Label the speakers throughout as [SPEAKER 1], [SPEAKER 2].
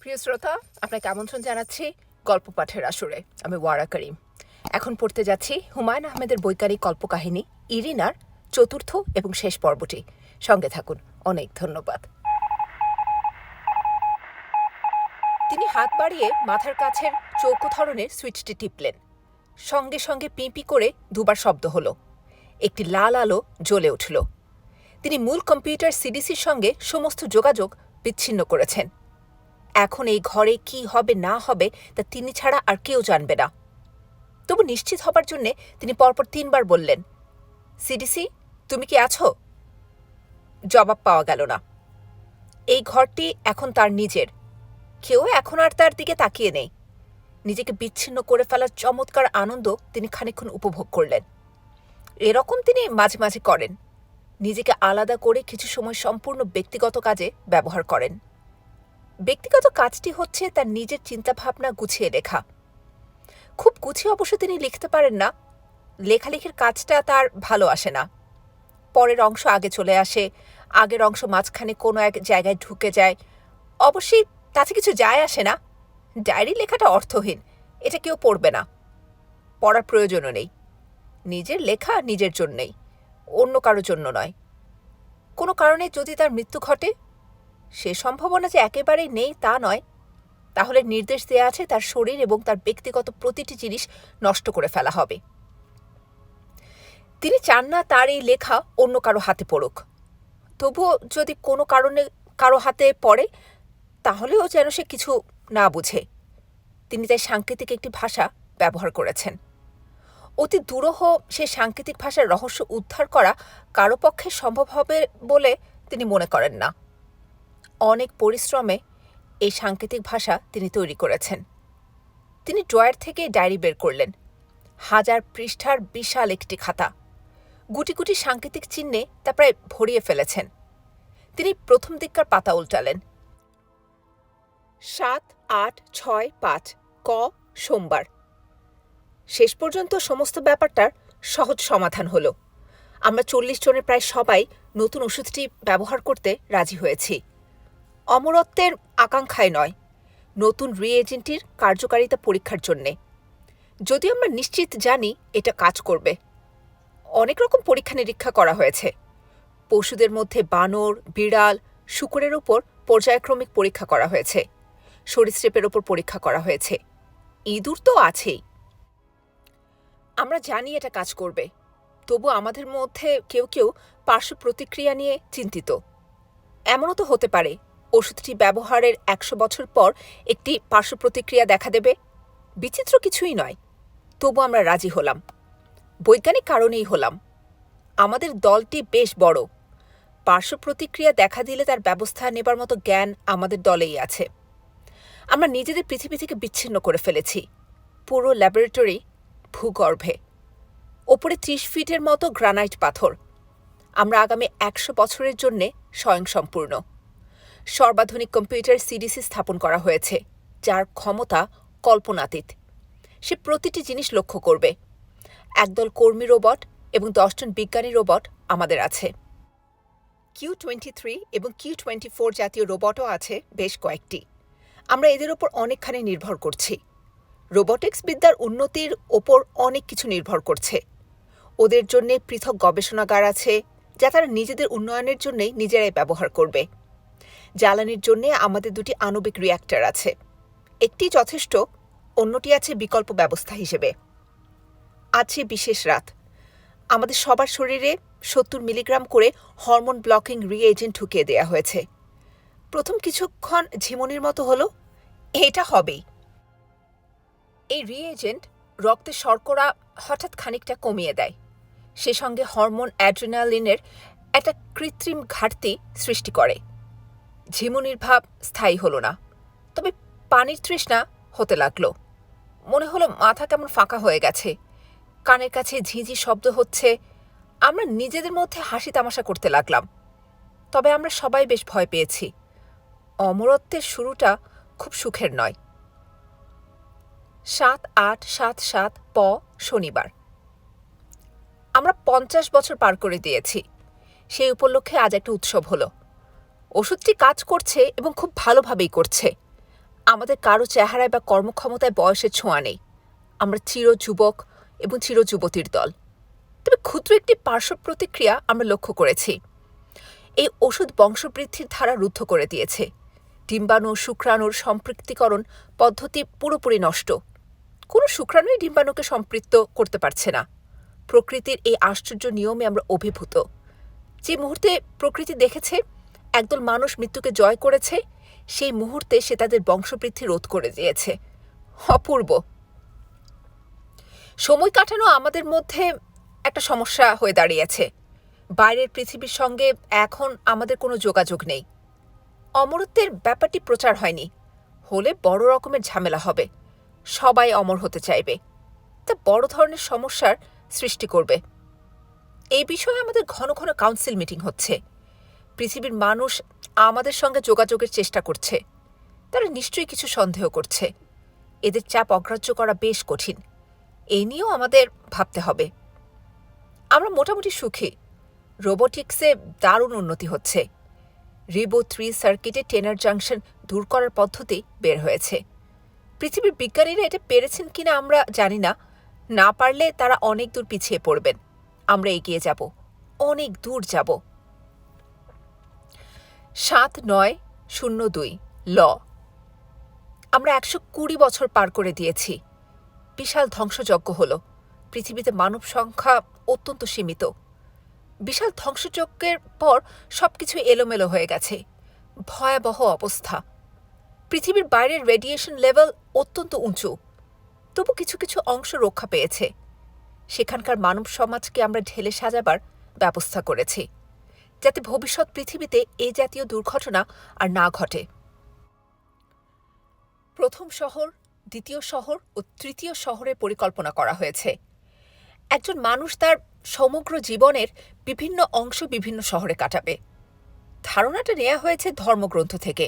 [SPEAKER 1] প্রিয় শ্রোতা, আপনাকে আমন্ত্রণ জানাচ্ছি গল্প পাঠের আসরে। আমি ওয়ারা করিম। এখন পড়তে যাচ্ছি হুমায়ুন আহমেদের বৈজ্ঞানিক কল্পকাহিনী ইরিনার চতুর্থ এবং শেষ পর্বটি। সঙ্গে থাকুন। অনেক ধন্যবাদ। তিনি হাত বাড়িয়ে মাথার কাছের চৌকো ধরনের সুইচটি টিপলেন। সঙ্গে সঙ্গে পিঁপি করে দুবার শব্দ হলো। একটি লাল আলো জ্বলে উঠল। তিনি মূল কম্পিউটার সিডিসির সঙ্গে সমস্ত যোগাযোগ বিচ্ছিন্ন করেছেন। এখন এই ঘরে কি হবে না হবে তা তিনি ছাড়া আর কেউ জানবে না। তবু নিশ্চিত হবার জন্যে তিনি পরপর ৩ বার বললেন, সিডিসি, তুমি কি আছো? জবাব পাওয়া গেল না। এই ঘরটি এখন তার নিজের। কেউ এখন আর তার দিকে তাকিয়ে নেই। নিজেকে বিচ্ছিন্ন করে ফেলার চমৎকার আনন্দ তিনি খানিকক্ষণ উপভোগ করলেন। এরকম তিনি মাঝে মাঝে করেন। নিজেকে আলাদা করে কিছু সময় সম্পূর্ণ ব্যক্তিগত কাজে ব্যবহার করেন। ব্যক্তিগত কাজটি হচ্ছে তার নিজের চিন্তাভাবনা গুছিয়ে লেখা। খুব গুছিয়ে অবশ্য তিনি লিখতে পারেন না। লেখালেখির কাজটা তার ভালো আসে না। পরের অংশ আগে চলে আসে, আগের অংশ মাঝখানে কোনো এক জায়গায় ঢুকে যায়। অবশ্যই তাতে কিছু যায় আসে না। ডায়েরি লেখাটা অর্থহীন, এটা কেউ পড়বে না। পড়ার প্রয়োজনও নেই। নিজের লেখা নিজের জন্যেই, অন্য কারোর জন্য নয়। কোনো কারণে যদি তার মৃত্যু ঘটে, সে সম্ভাবনা যে একেবারেই নেই তা নয়, তাহলে নির্দেশ দেয়া আছে তার শরীর এবং তার ব্যক্তিগত প্রতিটি জিনিস নষ্ট করে ফেলা হবে। তিনি চান না তার এই লেখা অন্য কারো হাতে পড়ুক। তবুও যদি কোনো কারণে কারো হাতে পড়ে, তাহলেও যেন সে কিছু না বুঝে। তিনি তাই সাংকেতিক একটি ভাষা ব্যবহার করেছেন। অতি দুরূহ সে সাংকেতিক ভাষার রহস্য উদ্ধার করা কারো পক্ষে সম্ভব হবে বলে তিনি মনে করেন না। অনেক পরিশ্রমে এই সাংকেতিক ভাষা তিনি তৈরি করেছেন। তিনি ড্রয়ার থেকে ডায়েরি বের করলেন। 1000 পৃষ্ঠার বিশাল একটি খাতা। গুটি গুটি সাংকেতিক চিহ্নে তা প্রায় ভরিয়ে ফেলেছেন। তিনি প্রথম দিককার পাতা উল্টালেন। 7-8-6-5 ক সোমবার। শেষ পর্যন্ত সমস্ত ব্যাপারটার সহজ সমাধান হল। আমরা 40 জনের প্রায় সবাই নতুন ওষুধটি ব্যবহার করতে রাজি হয়েছি। অমরত্বের আকাঙ্ক্ষায় নয়, নতুন রিএজেন্টটির কার্যকারিতা পরীক্ষার জন্যে। যদিও আমরা নিশ্চিত জানি এটা কাজ করবে। অনেক রকম পরীক্ষা নিরীক্ষা করা হয়েছে। পশুদের মধ্যে বানর, বিড়াল, শূকরের উপর পর্যায়ক্রমিক পরীক্ষা করা হয়েছে। সরীসৃপের ওপর পরীক্ষা করা হয়েছে। ইঁদুর তো আছেই। আমরা জানি এটা কাজ করবে। তবু আমাদের মধ্যে কেউ কেউ পার্শ্ব প্রতিক্রিয়া নিয়ে চিন্তিত। এমনও তো হতে পারে ওষুধটি ব্যবহারের 100 বছর পর একটি পার্শ্ব প্রতিক্রিয়া দেখা দেবে। বিচিত্র কিছুই নয়। তবু আমরা রাজি হলাম। বৈজ্ঞানিক কারণেই হলাম। আমাদের দলটি বেশ বড়। পার্শ্ব প্রতিক্রিয়া দেখা দিলে তার ব্যবস্থা নেবার মতো জ্ঞান আমাদের দলেই আছে। আমরা নিজেদের পৃথিবী থেকে বিচ্ছিন্ন করে ফেলেছি। পুরো ল্যাবরেটরি ভূগর্ভে। ওপরে 30 ফিটের মতো গ্রানাইট পাথর। আমরা আগামী 100 বছরের জন্যে স্বয়ংসম্পূর্ণ। সর্বাধুনিক কম্পিউটার সিডিসি স্থাপন করা হয়েছে, যার ক্ষমতা কল্পনাতীত। সে প্রতিটি জিনিস লক্ষ্য করবে। একদল কর্মী রোবট এবং 10 জন বিজ্ঞানী রোবট আমাদের আছে। Q23 এবং Q24 জাতীয় রোবটও আছে বেশ কয়েকটি। আমরা এদের ওপর অনেকখানি নির্ভর করছি। রোবোটিক্স বিদ্যার উন্নতির ওপর অনেক কিছু নির্ভর করছে। ওদের জন্যে পৃথক গবেষণাগার আছে, যা তারা নিজেদের উন্নয়নের জন্যেই নিজেরাই ব্যবহার করবে। জ্বালানির জন্যে আমাদের 2টি আণবিক রিয়্যাক্টর আছে। একটি যথেষ্ট, অন্যটি আছে বিকল্প ব্যবস্থা হিসেবে। আছে বিশেষ রাত। আমাদের সবার শরীরে 70 মিলিগ্রাম করে হরমোন ব্লকিং রিএজেন্ট ঢুকিয়ে দেয়া হয়েছে। প্রথম কিছুক্ষণ ঝিমুনির মতো হলো, এটা হবেই। এই রিএজেন্ট রক্তে শর্করা হঠাৎ খানিকটা কমিয়ে দেয়। সে সঙ্গে হরমোন অ্যাড্রিনালিনের একটা কৃত্রিম ঘাটতি সৃষ্টি করে। ঝিমুনির ভাব স্থায়ী হলো না, তবে পানির তৃষ্ণা হতে লাগলো। মনে হলো মাথা কেমন ফাঁকা হয়ে গেছে। কানের কাছে ঝিঁঝি শব্দ হচ্ছে। আমরা নিজেদের মধ্যে হাসি তামাশা করতে লাগলাম। তবে আমরা সবাই বেশ ভয় পেয়েছি। অমরত্বের শুরুটা খুব সুখের নয়। 7-8-7-7 প শনিবার। আমরা 50 বছর পার করে দিয়েছি। সেই উপলক্ষে আজ একটা উৎসব হলো। ওষুধটি কাজ করছে এবং খুব ভালোভাবেই করছে। আমাদের কারো চেহারায় বা কর্মক্ষমতায় বয়সের ছোঁয়া নেই। আমরা চিরযুবক এবং চিরযুবতীর দল। তবে ক্ষুদ্র একটি পার্শ্ব প্রতিক্রিয়া আমরা লক্ষ্য করেছি। এই ওষুধ বংশবৃদ্ধির ধারা রুদ্ধ করে দিয়েছে। ডিম্বাণু শুক্রাণুর সম্পৃক্তীকরণ পদ্ধতি পুরোপুরি নষ্ট। কোনো শুক্রাণুই ডিম্বাণুকে সম্পৃক্ত করতে পারছে না। প্রকৃতির এই আশ্চর্য নিয়মে আমরা অভিভূত। যে মুহূর্তে প্রকৃতি দেখেছে একদল মানুষ মৃত্যুকে জয় করেছে, সেই মুহূর্তে সে তাদের বংশবৃদ্ধি রোধ করে দিয়েছে। অপূর্ব। সময় কাটানো আমাদের মধ্যে একটা সমস্যা হয়ে দাঁড়িয়েছে। বাইরের পৃথিবীর সঙ্গে এখন আমাদের কোনো যোগাযোগ নেই। অমরত্বের ব্যাপারটি প্রচার হয়নি। হলে বড় রকমের ঝামেলা হবে। সবাই অমর হতে চাইবে। তা বড় ধরনের সমস্যার সৃষ্টি করবে। এই বিষয়ে আমাদের ঘন ঘন কাউন্সিল মিটিং হচ্ছে। পৃথিবীর মানুষ আমাদের সঙ্গে যোগাযোগের চেষ্টা করছে। তারা নিশ্চয়ই কিছু সন্দেহ করছে। এদের চাপ অগ্রাহ্য করা বেশ কঠিন। এই নিয়েও আমাদের ভাবতে হবে। আমরা মোটামুটি সুখী। রোবোটিক্সে দারুণ উন্নতি হচ্ছে। রিবো 3 সার্কিটে টেনার জাংশন দূর করার পদ্ধতি বের হয়েছে। পৃথিবীর বিজ্ঞানীরা এটা পেরেছেন কিনা আমরা জানি না। না পারলে তারা অনেক দূর পিছিয়ে পড়বেন। আমরা এগিয়ে যাব, অনেক দূর যাব। 7902 ল। আমরা 120 বছর পার করে দিয়েছি। বিশাল ধ্বংসযজ্ঞ হল। পৃথিবীতে মানব সংখ্যা অত্যন্ত সীমিত। বিশাল ধ্বংসযজ্ঞের পর সবকিছু এলোমেলো হয়ে গেছে। ভয়াবহ অবস্থা। পৃথিবীর বাইরের রেডিয়েশন লেভেল অত্যন্ত উঁচু। তবু কিছু কিছু অংশ রক্ষা পেয়েছে। সেখানকার মানব সমাজকে আমরা ঢেলে সাজাবার ব্যবস্থা করেছি, যাতে ভবিষ্যৎ পৃথিবীতে এই জাতীয় দুর্ঘটনা আর না ঘটে। প্রথম শহর, দ্বিতীয় শহর ও তৃতীয় শহরের পরিকল্পনা করা হয়েছে। একজন মানুষ তার সমগ্র জীবনের বিভিন্ন অংশ বিভিন্ন শহরে কাটাবে। ধারণাটা নেওয়া হয়েছে ধর্মগ্রন্থ থেকে।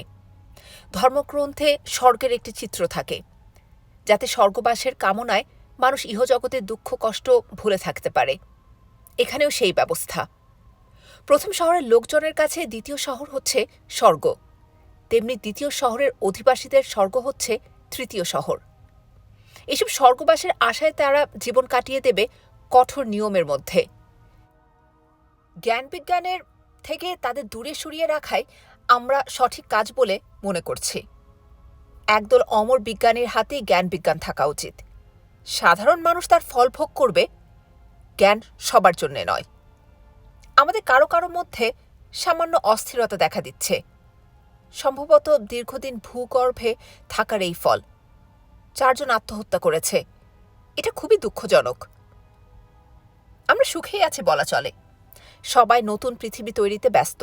[SPEAKER 1] ধর্মগ্রন্থে স্বর্গের একটি চিত্র থাকে, যাতে স্বর্গবাসের কামনায় মানুষ ইহজগতের দুঃখ কষ্ট ভুলে থাকতে পারে। এখানেও সেই ব্যবস্থা। প্রথম শহরের লোকজনের কাছে দ্বিতীয় শহর হচ্ছে স্বর্গ, তেমনি দ্বিতীয় শহরের অধিবাসীদের স্বর্গ হচ্ছে তৃতীয় শহর। এসব স্বর্গবাসের আশায় তারা জীবন কাটিয়ে দেবে কঠোর নিয়মের মধ্যে। জ্ঞান বিজ্ঞানের থেকে তাদের দূরে সরিয়ে রাখাই আমরা সঠিক কাজ বলে মনে করছি। একদল অমর বিজ্ঞানীর হাতেই জ্ঞান বিজ্ঞান থাকা উচিত। সাধারণ মানুষ তার ফল ভোগ করবে। জ্ঞান সবার জন্য নয়। আমাদের কারো কারো মধ্যে সামান্য অস্থিরতা দেখা দিচ্ছে। সম্ভবত দীর্ঘদিন ভূগর্ভে থাকার এই ফল। 4 জন আত্মহত্যা করেছে। এটা খুবই দুঃখজনক। আমরা সুখেই আছে বলা চলে। সবাই নতুন পৃথিবী তৈরিতে ব্যস্ত।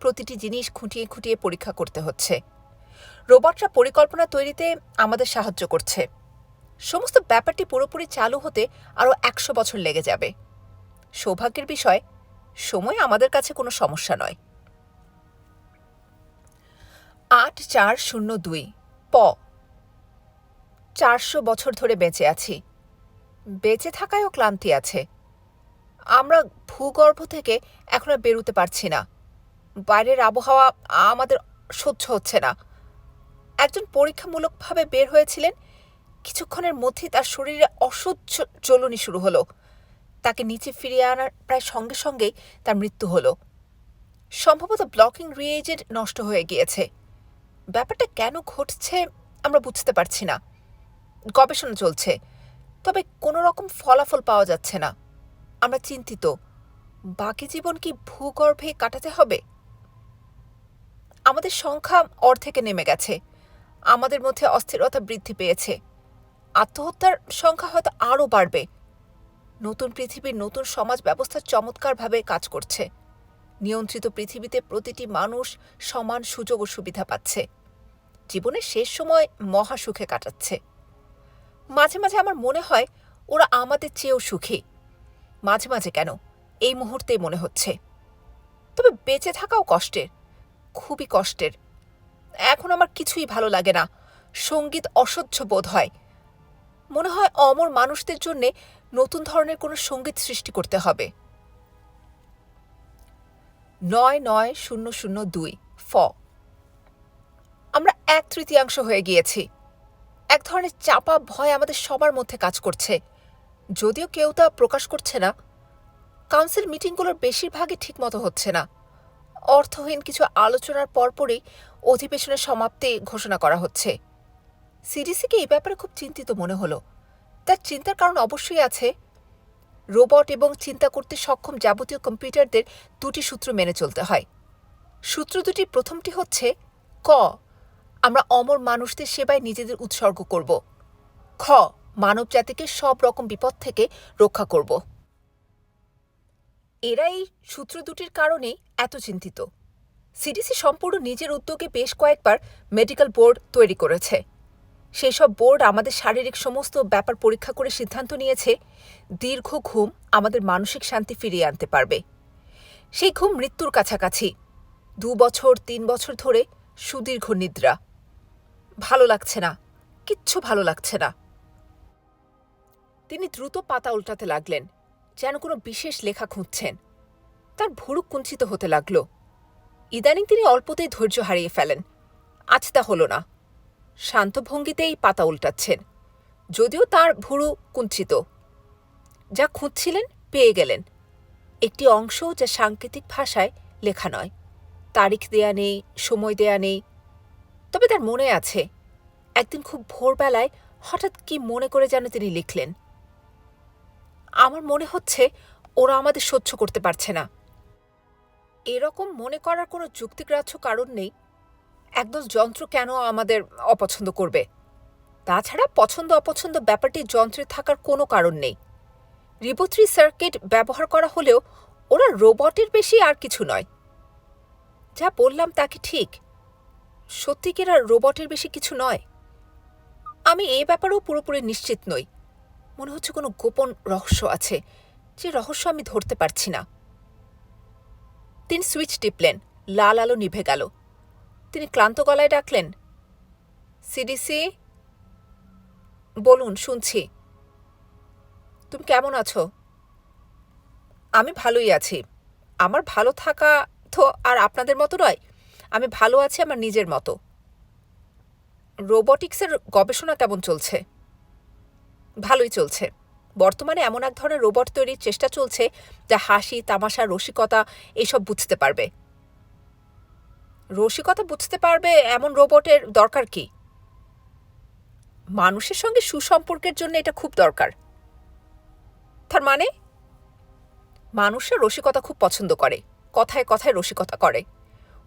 [SPEAKER 1] প্রতিটি জিনিস খুঁটিয়ে খুঁটিয়ে পরীক্ষা করতে হচ্ছে। রোবটরা পরিকল্পনা তৈরিতে আমাদের সাহায্য করছে। সমস্ত ব্যাপারটি পুরোপুরি চালু হতে আরও 100 বছর লেগে যাবে। সৌভাগ্যের বিষয়, সময় আমাদের কাছে কোনো সমস্যা নয়। 8402 প। 400 বছর ধরে বেঁচে আছি। বেঁচে থাকায়ও ক্লান্তি আছে। আমরা ভূগর্ভ থেকে এখন আর বেরোতে পারছি না। বাইরের আবহাওয়া আমাদের সহ্য হচ্ছে না। একজন পরীক্ষামূলকভাবে বের হয়েছিলেন। কিছুক্ষণের মধ্যেই তার শরীরে অসহ্য জ্বলুনি শুরু হলো। তাকে নিচে ফিরিয়ে আনার প্রায় সঙ্গে সঙ্গেই তার মৃত্যু হলো। সম্ভবত ব্লকিং রিএজেন্ট নষ্ট হয়ে গিয়েছে। ব্যাপারটা কেন ঘটছে আমরা বুঝতে পারছি না। গবেষণা চলছে, তবে কোনো রকম ফলাফল পাওয়া যাচ্ছে না। আমরা চিন্তিত। বাকি জীবন কি ভূগর্ভে কাটাতে হবে? আমাদের সংখ্যা অর্ধেকে নেমে গেছে। আমাদের মধ্যে অস্থিরতা বৃদ্ধি পেয়েছে। আত্মহত্যার সংখ্যা হয়তো আরও বাড়বে। নতুন পৃথিবীর নতুন সমাজ ব্যবস্থা চমৎকারভাবে কাজ করছে। নিয়ন্ত্রিত পৃথিবীতে প্রতিটি মানুষ সমান সুযোগ ও সুবিধা পাচ্ছে। জীবনের শেষ সময় মহা সুখে কাটাচ্ছে। মাঝে মাঝে আমার মনে হয় ওরা আমাদের চেয়েও সুখী। মাঝে মাঝে কেন, এই মুহূর্তেই মনে হচ্ছে। তবে বেঁচে থাকাও কষ্টের, খুবই কষ্টের। এখন আমার কিছুই ভালো লাগে না। সঙ্গীত অসহ্য বোধ হয়। মনে হয় অমর মানুষদের জন্যে নতুন ধরনের কোনো সঙ্গীত সৃষ্টি করতে হবে। 99002 ফ। আমরা 1/3 হয়ে গিয়েছি। এক ধরনের চাপা ভয় আমাদের সবার মধ্যে কাজ করছে, যদিও কেউ তা প্রকাশ করছে না। কাউন্সিল মিটিংগুলোর বেশিরভাগই ঠিকমতো হচ্ছে না। অর্থহীন কিছু আলোচনার পরপরই অধিবেশনের সমাপ্তি ঘোষণা করা হচ্ছে। সিডিসিকে এই ব্যাপারে খুব চিন্তিত মনে হলো। তার চিন্তার কারণ অবশ্যই আছে। রোবট এবং চিন্তা করতে সক্ষম যাবতীয় কম্পিউটারদের 2টি সূত্র মেনে চলতে হয়। সূত্র দুটি প্রথমটি হচ্ছে ক, আমরা অমর মানুষদের সেবায় নিজেদের উৎসর্গ করব। খ, মানব জাতিকে সব রকম বিপদ থেকে রক্ষা করব। এরা এই সূত্র দুটির কারণেই এত চিন্তিত। সিডিসি সম্পূর্ণ নিজের উদ্যোগে বেশ কয়েকবার মেডিকেল বোর্ড তৈরি করেছে। সেই সব বোর্ড আমাদের শারীরিক সমস্ত ব্যাপার পরীক্ষা করে সিদ্ধান্ত নিয়েছে দীর্ঘ ঘুম আমাদের মানসিক শান্তি ফিরিয়ে আনতে পারবে। সেই ঘুম মৃত্যুর কাছাকাছি। 2 বছর 3 বছর ধরে সুদীর্ঘ নিদ্রা। ভালো লাগছে না, কিচ্ছু ভালো লাগছে না। তিনি দ্রুত পাতা উল্টাতে লাগলেন, যেন কোনো বিশেষ লেখা খুঁজছেন। তার ভুরু কুঞ্চিত হতে লাগল। ইদানিং তিনি অল্পতেই ধৈর্য হারিয়ে ফেলেন। আজ তা হল না। শান্ত ভঙ্গিতেই পাতা উল্টাচ্ছেন, যদিও তার ভুরু কুঞ্চিত। যা খুঁজছিলেন পেয়ে গেলেন। একটি অংশ যা সাংকেতিক ভাষায় লেখা নয়। তারিখ দেয়া নেই, সময় দেয়া নেই। তবে তার মনে আছে, একদিন খুব ভোরবেলায় হঠাৎ কি মনে করে যেন তিনি লিখলেন, আমার মনে হচ্ছে ওরা আমাদের সহ্য করতে পারছে না। এরকম মনে করার কোনো যুক্তিগ্রাহ্য কারণ নেই। একদল যন্ত্র কেন আমাদের অপছন্দ করবে? তাছাড়া পছন্দ অপছন্দ ব্যাপারটি যন্ত্রে থাকার কোনো কারণ নেই। রিবোথ্রি সার্কিট ব্যবহার করা হলেও ওরা রোবটের বেশি আর কিছু নয়। যা বললাম তা কি ঠিক? সত্যিকেরা রোবটের বেশি কিছু নয়? আমি এই ব্যাপারেও পুরোপুরি নিশ্চিত নই। মনে হচ্ছে কোনো গোপন রহস্য আছে, যে রহস্য আমি ধরতে পারছি না। তিনি সুইচ টিপলেন, লাল আলো নিভে গেল। তিনি ক্লান্ত গলায় ডাকলেন, সিডিসি। বলুন, শুনছি। তুমি কেমন আছো? আমি ভালোই আছি। আমার ভালো থাকা তো আর আপনাদের মতো নয়। আমি ভালো আছি আমার নিজের মতো। রোবটিক্সের গবেষণা কেমন চলছে? ভালোই চলছে। বর্তমানে এমন এক ধরনের রোবট তৈরির চেষ্টা চলছে যা হাসি, তামাশা, রসিকতা এসব বুঝতে পারবে। রসিকতা বুঝতে পারবে এমন রোবটের দরকার কি? মানুষের সঙ্গে সুসম্পর্কের জন্য এটা খুব দরকার। তার মানে? মানুষরা রসিকতা খুব পছন্দ করে, কথায় কথায় রসিকতা করে।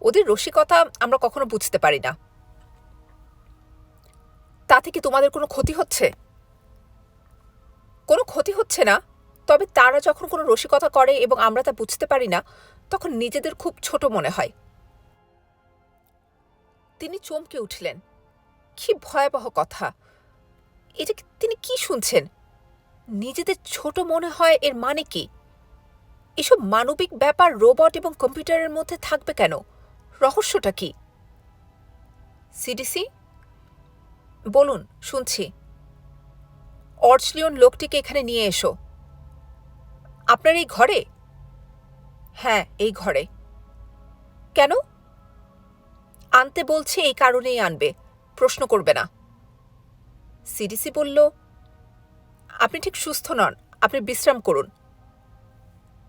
[SPEAKER 1] ওদের রসিকতা আমরা কখনো বুঝতে পারি না। তাতে কি তোমাদের কোনো ক্ষতি হচ্ছে? কোনো ক্ষতি হচ্ছে না, তবে তারা যখন কোনো রসিকতা করে এবং আমরা তা বুঝতে পারি না, তখন নিজেদের খুব ছোট মনে হয়। তিনি চমকে উঠলেন। কি ভয়াবহ কথা! এটা তিনি কি শুনছেন? নিজেদের ছোট মনে হয় এর মানে কি? এসব মানবিক ব্যাপার রোবট এবং কম্পিউটারের মধ্যে থাকবে কেন? রহস্যটা কি? সিডিসি? বলুন, শুনছি। অর্চলিয়ন লোকটিকে এখানে নিয়ে এসো। আপনার এই ঘরে? হ্যাঁ, এই ঘরে। কেন? আনতে বলছে, এই কারণেই আনবে, প্রশ্ন করবে না। সিডিসি বলল, আপনি ঠিক সুস্থ নন, আপনি বিশ্রাম করুন।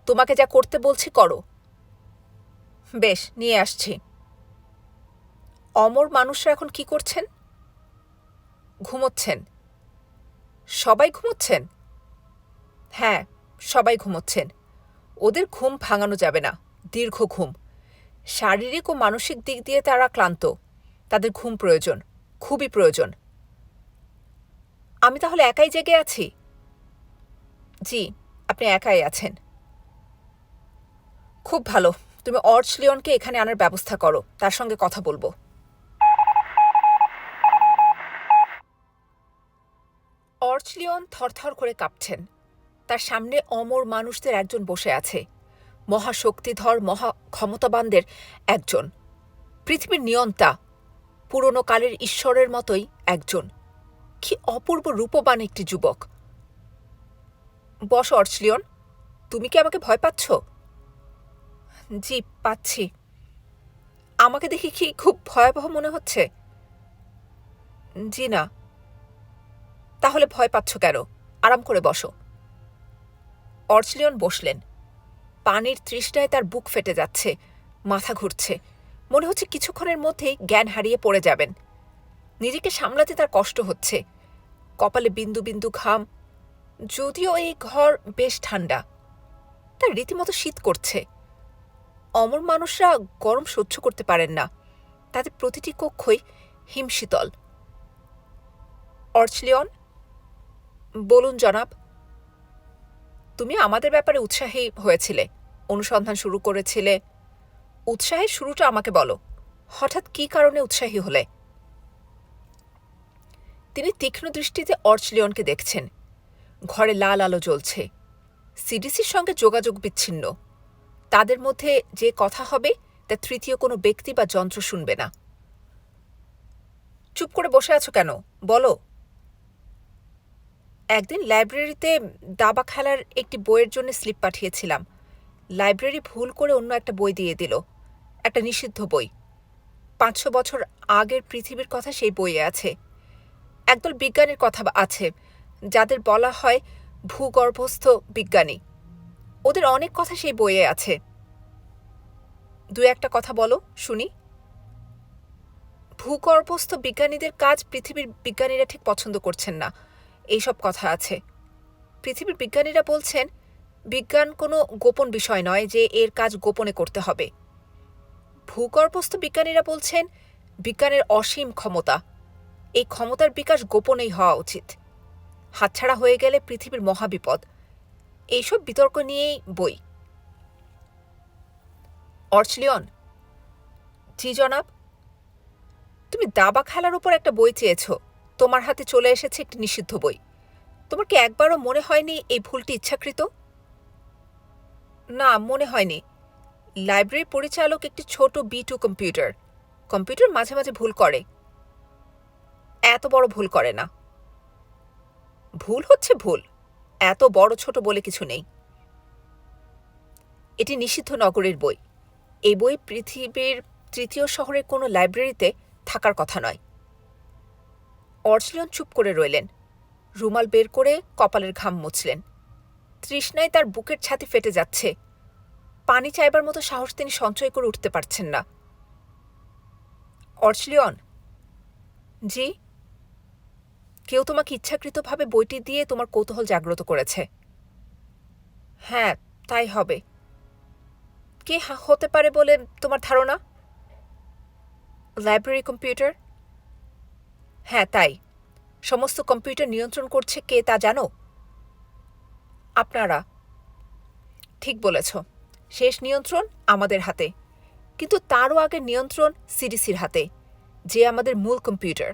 [SPEAKER 1] তোমাকে যা করতে বলছি করো। বেশ, নিয়ে আসছি। অমর মানুষরা এখন কি করছেন? ঘুমোচ্ছেন। সবাই ঘুমোচ্ছেন? হ্যাঁ, সবাই ঘুমোচ্ছেন। ওদের ঘুম ভাঙানো যাবে না, দীর্ঘ ঘুম। শারীরিক ও মানসিক দিক দিয়ে তারা ক্লান্ত। তাদের ঘুম প্রয়োজন, খুবই প্রয়োজন। আমি তাহলে একাই জেগে আছি? জি, আপনি একাই আছেন। খুব ভালো। তুমি অর্চলিয়নকে এখানে আনার ব্যবস্থা করো, তার সঙ্গে কথা বলবো। অর্চলিয়ন থরথর করে কাঁপছেন। তার সামনে অমর মানুষদের একজন বসে আছে, মহাশক্তিধর, মহা ক্ষমতাবানদের একজন, পৃথিবীর নিয়ন্তা, পুরনো কালের ঈশ্বরের মতোই একজন। কি অপূর্ব রূপবান একটি যুবক। বস অর্চলিয়ন, তুমি কি আমাকে ভয় পাচ্ছ? জি, পাচ্ছি। আমাকে দেখে কি খুব ভয়াবহ মনে হচ্ছে? জি না। তাহলে ভয় পাচ্ছ কেন? আরাম করে বসো। অর্চলিয়ন বসলেন। পানির তৃষ্ণায় তার বুক ফেটে যাচ্ছে, মাথা ঘুরছে, মনে হচ্ছে কিছুক্ষণের মধ্যেই জ্ঞান হারিয়ে পড়ে যাবেন। নিজেকে সামলাতে তার কষ্ট হচ্ছে, কপালে বিন্দু বিন্দু ঘাম। যদিও এই ঘর বেশ ঠান্ডা, তার রীতিমতো শীত করছে। অমর মানুষরা গরম সহ্য করতে পারেন না, তাদের প্রতিটি কক্ষই হিমশীতল। অর্চলিয়ন, বলুন জনাব। তুমি আমাদের ব্যাপারে উৎসাহী হয়েছিলে, অনুসন্ধান শুরু করেছিলে। উৎসাহের শুরুটা আমাকে বলো, হঠাৎ কী কারণে উৎসাহী হলে? তিনি তীক্ষ্ণ দৃষ্টিতে অর্চলিয়নকে দেখছেন। ঘরে লাল আলো জ্বলছে। সিডিসির সঙ্গে যোগাযোগ বিচ্ছিন্ন। তাদের মধ্যে যে কথা হবে তা তৃতীয় কোনো ব্যক্তি বা যন্ত্র শুনবে না। চুপ করে বসে আছো কেন, বলো। একদিন লাইব্রেরিতে দাবা খেলার একটি বইয়ের জন্য স্লিপ পাঠিয়েছিলাম। লাইব্রেরি ভুল করে অন্য একটা বই দিয়ে দিল, একটা নিষিদ্ধ বই। 500 বছর আগের পৃথিবীর কথা সেই বইয়ে আছে। একদল বিজ্ঞানীর কথা আছে, যাদের বলা হয় ভূগর্ভস্থ বিজ্ঞানী। ওদের অনেক কথা সেই বইয়ে আছে। দু একটা কথা বলো শুনি। ভূগর্ভস্থ বিজ্ঞানীদের কাজ পৃথিবীর বিজ্ঞানীরা ঠিক পছন্দ করছেন না, এইসব কথা আছে। পৃথিবীর বিজ্ঞানীরা বলছেন বিজ্ঞান কোনো গোপন বিষয় নয় যে এর কাজ গোপনে করতে হবে। ভূগর্ভস্থ বিজ্ঞানীরা বলছেন বিজ্ঞানের অসীম ক্ষমতা, এই ক্ষমতার বিকাশ গোপনেই হওয়া উচিত। হাতছাড়া হয়ে গেলে পৃথিবীর মহাবিপদ। এইসব বিতর্ক নিয়েই বই। অর্চলিয়ন, জি জনাব। তুমি দাবা খেলার উপর একটা বই চেয়েছ, তোমার হাতে চলে এসেছে একটি নিষিদ্ধ বই। তোমার কি একবারও মনে হয়নি এই ভুলটি ইচ্ছাকৃত? না, মনে হয়নি। লাইব্রেরি পরিচালক একটি ছোট B2 কম্পিউটার। কম্পিউটার মাঝে মাঝে ভুল করে, এত বড় ভুল করে না। ভুল হচ্ছে ভুল, এত বড় ছোট বলে কিছু নেই। এটি নিষিদ্ধ নগরের বই। এই বই পৃথিবীর তৃতীয় শহরের কোনো লাইব্রেরিতে থাকার কথা নয়। অর্চলিয়ন চুপ করে রইলেন, রুমাল বের করে কপালের ঘাম মুছলেন। তৃষ্ণায় তার বুকের ছাতি ফেটে যাচ্ছে। পানি চাইবার মতো সাহস তিনি সঞ্চয় করে উঠতে পারছেন না। অর্চলিয়ন, জি। কেউ তোমাকে ইচ্ছাকৃতভাবে বইটি দিয়ে তোমার কৌতূহল জাগ্রত করেছে। হ্যাঁ, তাই হবে। কে হতে পারে বলে তোমার ধারণা? Library computer? হ্যাঁ, তাই। সমস্ত কম্পিউটার নিয়ন্ত্রণ করছে কে তা জানো? আপনারা। ঠিক বলেছ, শেষ নিয়ন্ত্রণ আমাদের হাতে, কিন্তু তারও আগের নিয়ন্ত্রণ সিডিসির হাতে, যে আমাদের মূল কম্পিউটার।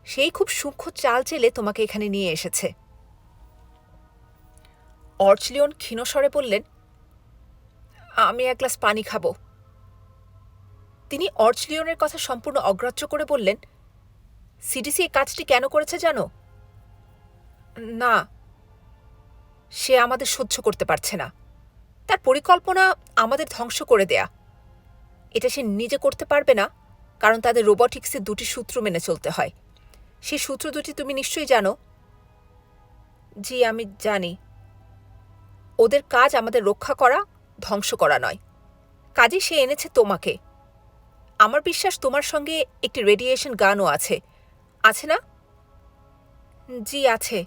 [SPEAKER 1] সেই খুব সূক্ষ্ম চাল চেলে তোমাকে এখানে নিয়ে এসেছে। অর্চলিয়ন ক্ষীণস্বরে বললেন, আমি এক গ্লাস পানি খাব। তিনি অর্চলিয়নের কথা সম্পূর্ণ অগ্রাহ্য করে বললেন, সিডিসি এই কাজটি কেন করেছে জানো? না। সে আমাদের সহ্য করতে পারছে না। তার পরিকল্পনা আমাদের ধ্বংস করে দেয়া। এটা সে নিজে করতে পারবে না, কারণ তাদের রোবটিক্সে 2টি সূত্র মেনে চলতে হয়। সেই সূত্র 2টি তুমি নিশ্চয়ই জানো। জি, আমি জানি। ওদের কাজ আমাদের রক্ষা করা, ধ্বংস করা নয়। কাজেই সে এনেছে তোমাকে। আমার বিশ্বাস তোমার সঙ্গে একটি রেডিয়েশন গানও আছে, আছে না? জি, আছে।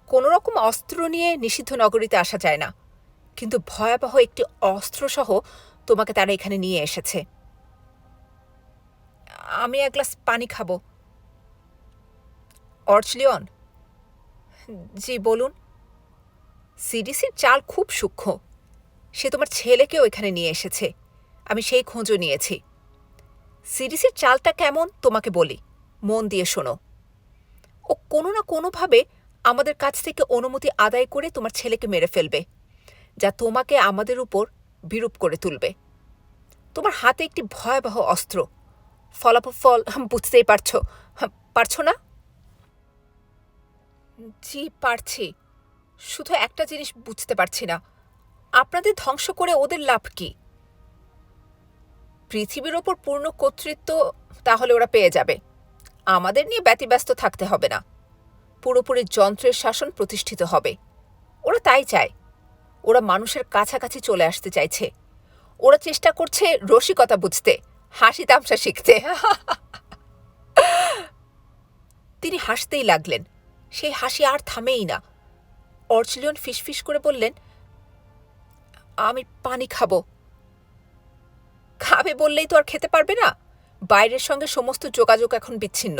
[SPEAKER 1] কোনো রকম অস্ত্র নিয়ে নিষিদ্ধ নগরীতে আসা যায় না, কিন্তু ভয়াবহ একটি অস্ত্রসহ তোমাকে তারা এখানে নিয়ে এসেছে। আমি এক গ্লাস পানি খাব। অর্চলিয়ন, জি বলুন। সিডিসির চাল খুব সূক্ষ্ম। সে তোমার ছেলেকেও এখানে নিয়ে এসেছে। আমি সেই খোঁজও নিয়েছি। সিডিসির চালটা কেমন তোমাকে বলি, মন দিয়ে শোনো। ও কোনো না কোনোভাবে আমাদের কাছ থেকে অনুমতি আদায় করে তোমার ছেলেকে মেরে ফেলবে, যা তোমাকে আমাদের উপর বিরূপ করে তুলবে। তোমার হাতে একটি ভয়াবহ অস্ত্র। ফলাফল বুঝতেই পারছো না? জি, পারছি। শুধু একটা জিনিস বুঝতে পারছি না, আপনাদের ধ্বংস করে ওদের লাভ কি? পৃথিবীর ওপর পূর্ণ কর্তৃত্ব তাহলে ওরা পেয়ে যাবে, আমাদের নিয়ে ব্যতিব্যস্ত থাকতে হবে না, পুরোপুরি যন্ত্রের শাসন প্রতিষ্ঠিত হবে। ওরা তাই চায়। ওরা মানুষের কাছাকাছি চলে আসতে চাইছে। ওরা চেষ্টা করছে রসিকতা বুঝতে, হাসি তামসা শিখতে। তিনি হাসতেই লাগলেন। সেই হাসি আর থামেই না। অর্চিলিয়ন ফিসফিস করে বললেন, আমি পানি খাবো। খাবে বললেই তো আর খেতে পারবে না। বাইরের সঙ্গে সমস্ত যোগাযোগ এখন বিচ্ছিন্ন।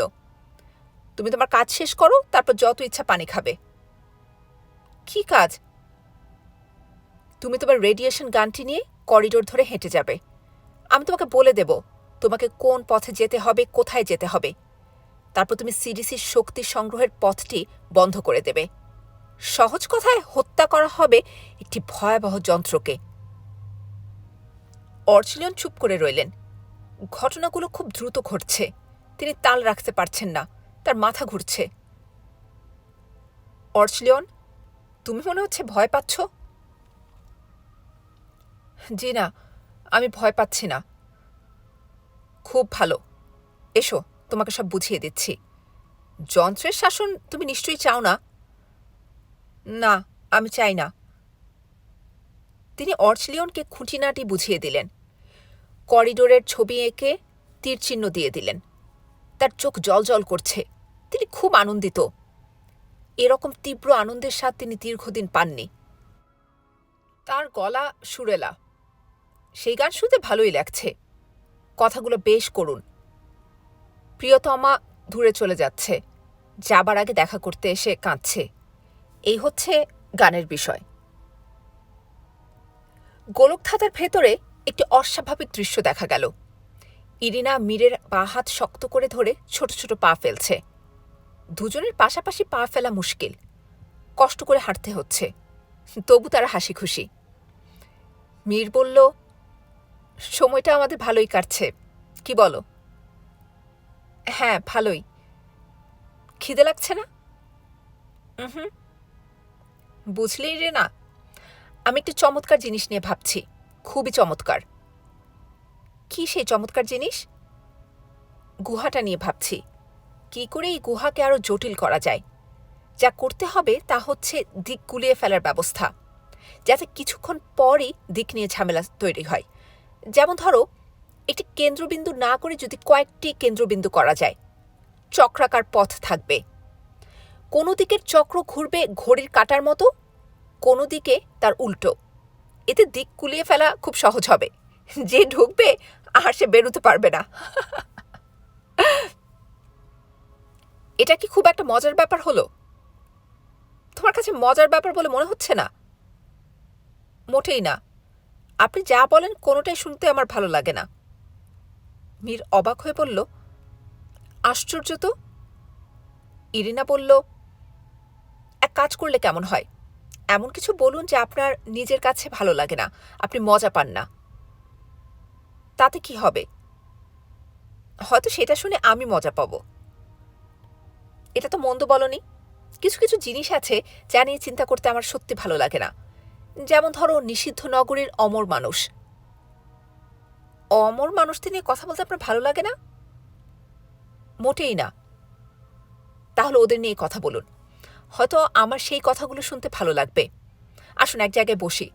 [SPEAKER 1] তুমি তোমার কাজ শেষ করো, তারপর যত ইচ্ছা পানি খাবে। কি কাজ? তুমি তোমার রেডিয়েশন গানটি নিয়ে করিডোর ধরে হেঁটে যাবে। আমি তোমাকে বলে দেব তোমাকে কোন পথে যেতে হবে, কোথায় যেতে হবে। তারপর তুমি সিডিসির শক্তি সংগ্রহের পথটি বন্ধ করে দেবে। সহজ কথায় হত্যা করা হবে একটি ভয়াবহ যন্ত্রকে। অর্চিলিয়ন চুপ করে রইলেন। ঘটনাগুলো খুব দ্রুত ঘটছে। তিনি তাল রাখতে পারছেন না। তার মাথা ঘুরছে। অর্চিলিয়ন, তুমি মনে হচ্ছে ভয় পাচ্ছ। জি না, আমি ভয় পাচ্ছি না। খুব ভালো। এসো, তোমাকে সব বুঝিয়ে দিচ্ছি। যন্ত্রের শাসন তুমি নিশ্চয়ই চাও না। না, আমি চাই না। তিনি অর্চিলিয়নকে খুঁটিনাটি বুঝিয়ে দিলেন। করিডোরের ছবি এঁকে তীরচিহ্ন দিয়ে দিলেন। তার চোখ জলজল করছে। তিনি খুব আনন্দিত। এরকম তীব্র আনন্দের স্বাদ তিনি দীর্ঘদিন পাননি। তার গলা সুরেলা। সেই গান শুনতে ভালোই লাগছে। কথাগুলো বেশ করুণ। প্রিয়তমা দূরে চলে যাচ্ছে। যাবার আগে দেখা করতে এসে কাঁদছে। এই হচ্ছে গানের বিষয়। গোলকধাঁধার ভেতরে একটি অস্বাভাবিক দৃশ্য দেখা গেল। ইরিনা মীরের বাঁ হাত শক্ত করে ধরে ছোট ছোট পা ফেলছে। দুজনের পাশাপাশি পা ফেলা মুশকিল। কষ্ট করে হাঁটতে হচ্ছে। তবু তারা হাসি খুশি। মীর বলল, সময়টা আমাদের ভালোই কাটছে, কি বলো? হ্যাঁ, ভালোই। খিদে লাগছে না? হুম। বুঝলি রে না, আমি একটি চমৎকার জিনিস নিয়ে ভাবছি। খুবই চমৎকার। কি সেই চমৎকার জিনিস? গুহাটা নিয়ে ভাবছি। কি করে এই গুহাকে আরো জটিল করা যায়। যা করতে হবে তা হচ্ছে দিক গুলিয়ে ফেলার ব্যবস্থা, যাতে কিছুক্ষণ পরই দিক নিয়ে ঝামেলা তৈরি হয়। যেমন ধরো, একটি কেন্দ্রবিন্দু না করে যদি কয়েকটি কেন্দ্রবিন্দু করা যায়, চক্রাকার পথ থাকবে। কোনো দিকের চক্র ঘুরবে ঘড়ির কাঁটার মতো, কোনো দিকে তার উল্টো। এতে দিক গুলিয়ে ফেলা খুব সহজ হবে। যে ঢুকবে আর সে বেরোতে পারবে না। এটা কি খুব একটা মজার ব্যাপার হলো? তোমার কাছে মজার ব্যাপার বলে মনে হচ্ছে না? মোটেই না। আপনি যা বলেন কোনোটাই শুনতে আমার ভালো লাগে না। মীর অবাক হয়ে বলল, আশ্চর্য তো। ইরিনা বলল, এক কাজ করলে কেমন হয়? এমন কিছু বলুন যে আপনার নিজের কাছে ভালো লাগে না, আপনি মজা পান না। তাতে কি হবে? হয়তো সেটা শুনে আমি মজা পাব। এটা তো মন্দ বলনি। কিছু কিছু জিনিস আছে যা নিয়ে চিন্তা করতে আমার সত্যি ভালো লাগে না। যেমন ধরো, নিষিদ্ধ নগরীর অমর মানুষ। অমর মানুষদের নিয়ে কথা বলতে আপনার ভালো লাগে না? মোটেই না। তাহলে ওদের নিয়ে কথা বলুন। হয়তো আমার সেই কথাগুলো শুনতে ভালো লাগবে। আসুন এক জায়গায় বসি।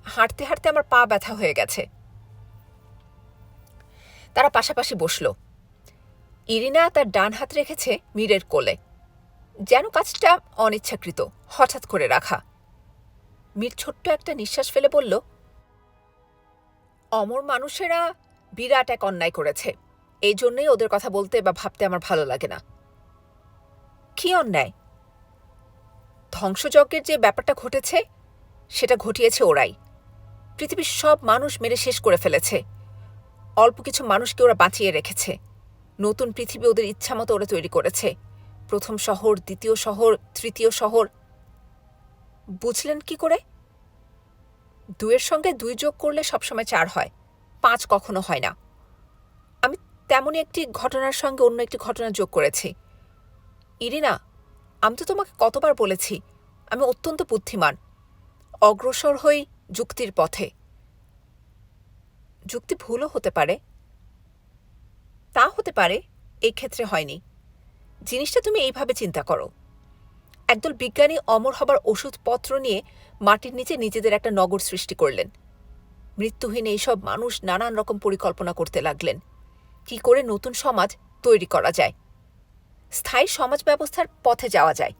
[SPEAKER 1] হাঁটতে হাঁটতে আমার পা ব্যথা হয়ে গেছে। তারা পাশাপাশি বসল। ইরিনা তার ডান হাত রেখেছে মীরের কোলে, যেন কাজটা অনিচ্ছাকৃত, হঠাৎ করে রাখা। মীর ছোট্ট একটা নিঃশ্বাস ফেলে বলল, অমর মানুষেরা বিরাট এক অন্যায় করেছে। এই জন্যই ওদের কথা বলতে বা ভাবতে আমার ভালো লাগে না। কি অন্যায়? ধ্বংসযজ্ঞের যে ব্যাপারটা ঘটেছে, সেটা ঘটিয়েছে ওরাই। পৃথিবীর সব মানুষ মেরে শেষ করে ফেলেছে। অল্প কিছু মানুষকে ওরা বাঁচিয়ে রেখেছে। নতুন পৃথিবী ওদের ইচ্ছামতো ওরা তৈরি করেছে। প্রথম শহর, দ্বিতীয় শহর, তৃতীয় শহর। বুঝলেন কি করে? 2-এর সঙ্গে 2 যোগ করলে সবসময় 4 হয়, 5 কখনো হয় না। আমি তেমনই একটি ঘটনার সঙ্গে অন্য একটি ঘটনা যোগ করেছি। ইরিনা, আমি তো তোমাকে কতবার বলেছি আমি অত্যন্ত বুদ্ধিমান। অগ্রসর হই যুক্তির পথে। যুক্তি ভুলও হতে পারে। তা হতে পারে, এই ক্ষেত্রে হয়নি। জিনিসটা তুমি এইভাবে চিন্তা করো। একদল বিজ্ঞানী অমর হবার ওষুধপত্র নিয়ে মাটির নিচে নিজেদের একটা নগর সৃষ্টি করলেন। মৃত্যুহীন এইসব মানুষ নানান রকম পরিকল্পনা করতে লাগলেন, কি করে নতুন সমাজ তৈরি করা যায়, স্থায়ী সমাজ ব্যবস্থার পথে যাওয়া যায়।